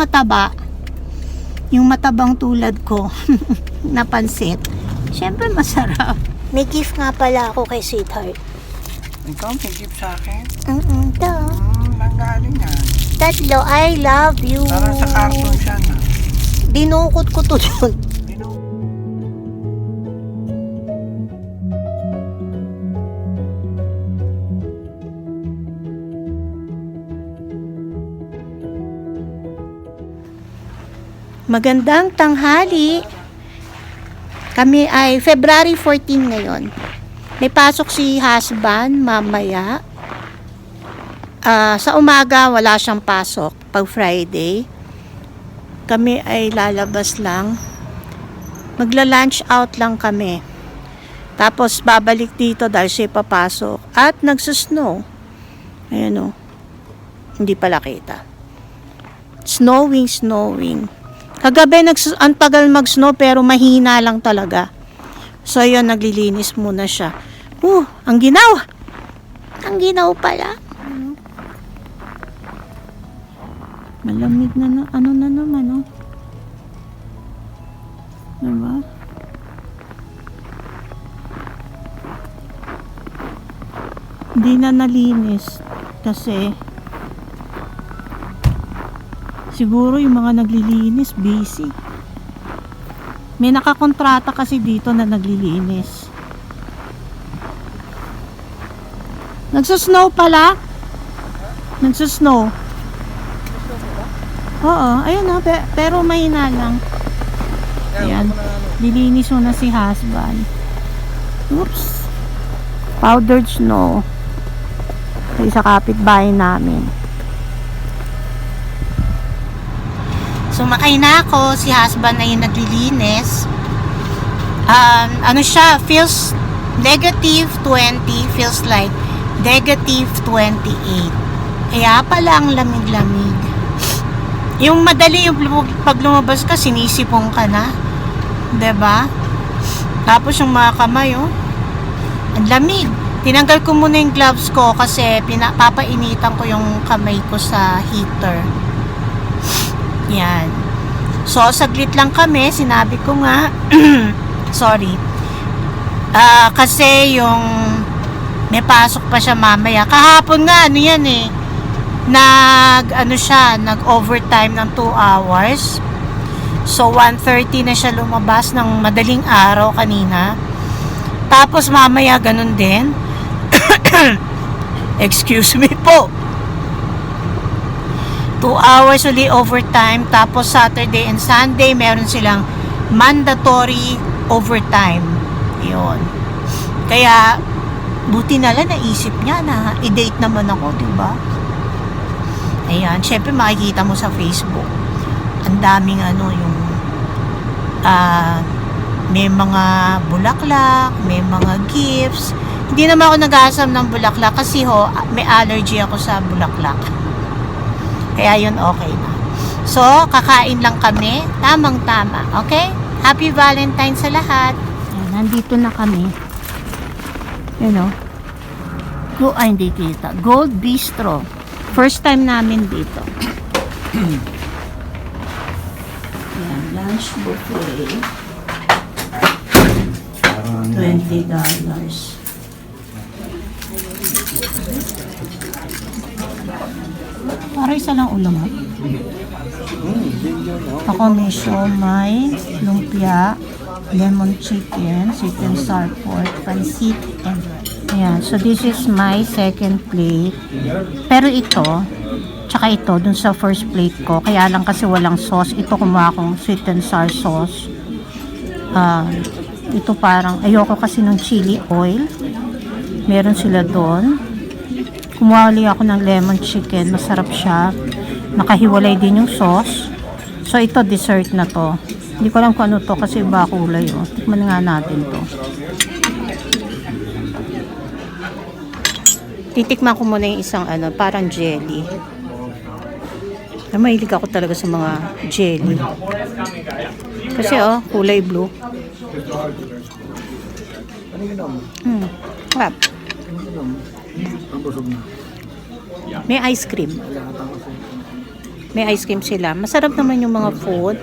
mataba, yung matabang tulad ko, napansit, syempre masarap. May gift nga pala ako kay sweetheart. Ikaw, may gift sa akin? Ito. Nanggaling yan. Tatlo, I love you. Parang sa carton siya na. Dinukot ko to dun. Magandang tanghali. Kami ay February 14 ngayon. May pasok si husband mamaya. Sa umaga wala siyang pasok pag Friday. Kami ay lalabas lang. Magla-lunch out lang kami. Tapos babalik dito dahil siya papasok. At nagsusnow. Ayan o. Hindi pala kita. Snowing. Kagabi ang tagal mag-snow pero mahina lang talaga. So yun, naglilinis muna siya. Ang ginaw! Ang ginaw pala. Malamig na ano na naman, oh. Diba? Hindi na nalinis kasi siguro yung mga naglilinis busy. May nakakontrata kasi dito na naglilinis. Nagsusnow pala? Nagsusnow. Oo, ayun na, pero mahina lang. Ayan, lilinis mo na si husband. Oops. Powdered snow. Sa kapitbahay namin. Sumakay na ako, si husband na yung naglilinis. Ano siya, feels negative 20, feels like negative 28. Kaya pala ang lamig-lamig. Yung madali, yung pag lumabas ka, sinisipong ka na. 'Di ba? Tapos yung mga kamay, oh, ang lamig. Tinanggal ko muna yung gloves ko kasi papainitan ko yung kamay ko sa heater. Yan. So, saglit lang kami. Sinabi ko nga, sorry. Kasi yung may pasok pa siya mamaya. Kahapon nga, ano yan eh. Nag-overtime ng 2 hours. So, 1:30 na siya lumabas ng madaling araw kanina. Tapos, mamaya ganun din. Excuse me po. 2 hours ulit overtime. Tapos Saturday and Sunday meron silang mandatory overtime. Yun. Kaya buti na lang naisip niya na i-date naman ako, diba? Ayan, syempre makikita mo sa Facebook. Ang daming may mga bulaklak, may mga gifts. Hindi naman ako nag-aasam ng bulaklak kasi may allergy ako sa bulaklak. Kaya yun, okay na. So, kakain lang kami. Tamang-tama. Okay? Happy Valentine sa lahat. Ayan, nandito na kami. You know. Hindi kita. Gold Bistro. First time namin dito. Ayan, lunch buffet. $20. Para isa lang ulam mo. Ako may siomay, lumpia, lemon chicken, sweet and sour pork, pansit, and ayan. So this is my second plate. Pero ito, tsaka ito, dun sa first plate ko, kaya lang kasi walang sauce. Ito kumuha akong sweet and sour sauce. Ito parang, ayoko kasi ng chili oil. Meron sila doon. Kumuha ulit ako ng lemon chicken. Masarap siya. Nakahiwalay din yung sauce. So, ito dessert na to. Hindi ko alam kung ano to kasi iba kulay. Oh. Tikman nga natin to. Titikman ko muna yung isang parang jelly. Mahilig ako talaga sa mga jelly. Kasi kulay blue. Crap. May ice cream. May ice cream sila. Masarap naman yung mga food.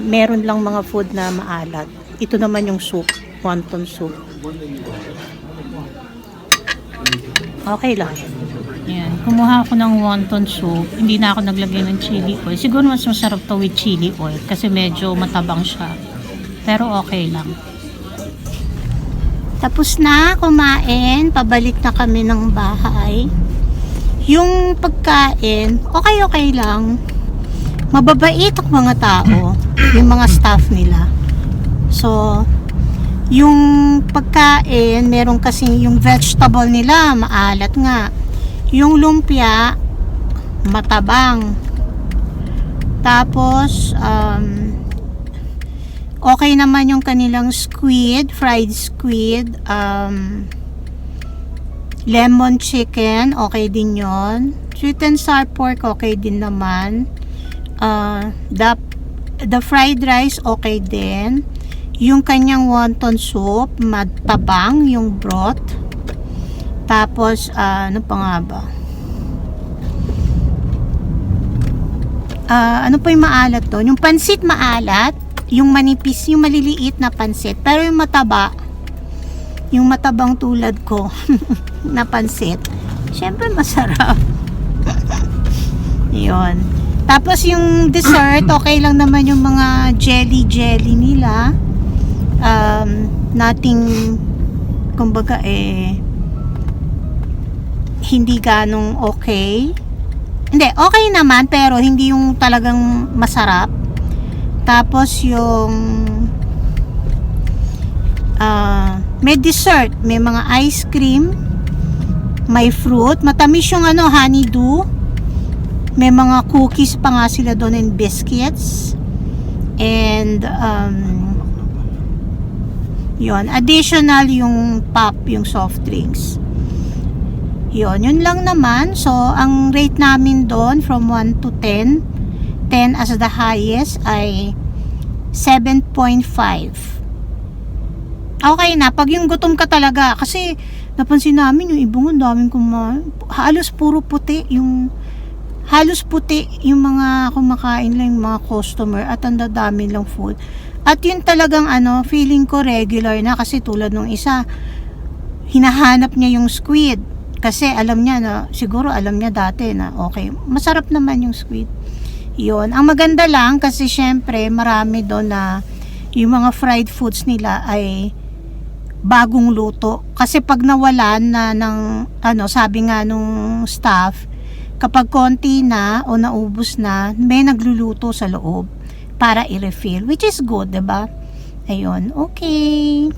Meron lang mga food na maalat. Ito naman yung soup, wonton soup. Okay lang. Yan. Kumuha ako ng wonton soup. Hindi na ako naglagay ng chili oil. Siguro mas masarap to with chili oil kasi medyo matabang siya. Pero okay lang. Tapos na kumain. Pabalik na kami ng bahay. Yung pagkain, okay lang. Mababait ang mga tao. Yung mga staff nila. So, yung pagkain, meron kasi yung vegetable nila, maalat nga. Yung lumpia, matabang. Tapos, okay naman yung kanilang squid, fried squid, lemon chicken, okay din yon. Sweet and sour pork, okay din naman. The fried rice, okay din. Yung kanyang wonton soup, matabang yung broth. Tapos, ano pa nga ba? Ano pa yung maalat doon? Yung pansit maalat, yung manipis, yung maliliit na pansit. Pero yung mataba, yung matabang tulad ko na pansit, syempre masarap. Yun. Tapos yung dessert, okay lang naman yung mga jelly nila. Nothing, kumbaga hindi ganong okay. Hindi, okay naman, pero hindi yung talagang masarap. Tapos yung may dessert, may mga ice cream, may fruit, matamis yung honeydew, may mga cookies pa nga sila doon and biscuits, and yun, additional yung pop, yung soft drinks. Yun lang naman. So ang rate namin doon from 1 to 10 as the highest ay 7.5. Okay na, pag yung gutom ka talaga, kasi napansin namin yung ibang daming kumain, halos puti yung mga kumakain lang, yung mga customer, at ang dadami lang food. At yun talagang feeling ko regular na, kasi tulad nung isa, hinahanap niya yung squid kasi alam niya na, siguro alam niya dati na okay, masarap naman yung squid. Yun, ang maganda lang kasi syempre marami doon na yung mga fried foods nila ay bagong luto. Kasi pag nawalan na ng sabi nga nung staff, kapag konti na o naubos na, may nagluluto sa loob para i-refill, which is good, 'di ba? Ayun, okay.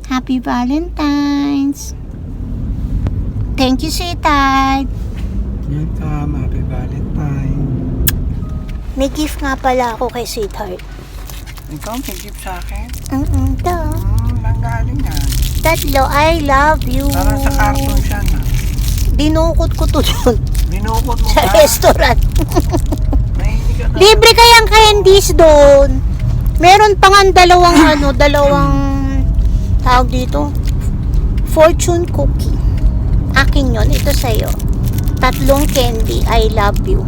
Happy Valentine's. Thank you, sweetheart. Welcome, happy Valentine. May gift nga pala ako kay sweetheart. Ikaw, may gift sa akin? Ito. Nanggaling yan. Tatlo, I love you. Parang sa carton siya na. Dinukot ko to doon. Binukot mo Sa ba? restaurant. Mahilig ka na. Libre kayang candies doon. Meron pa nga dalawang tawag dito, fortune cookie. Akin yon, ito sa'yo. 3 candy, I love you.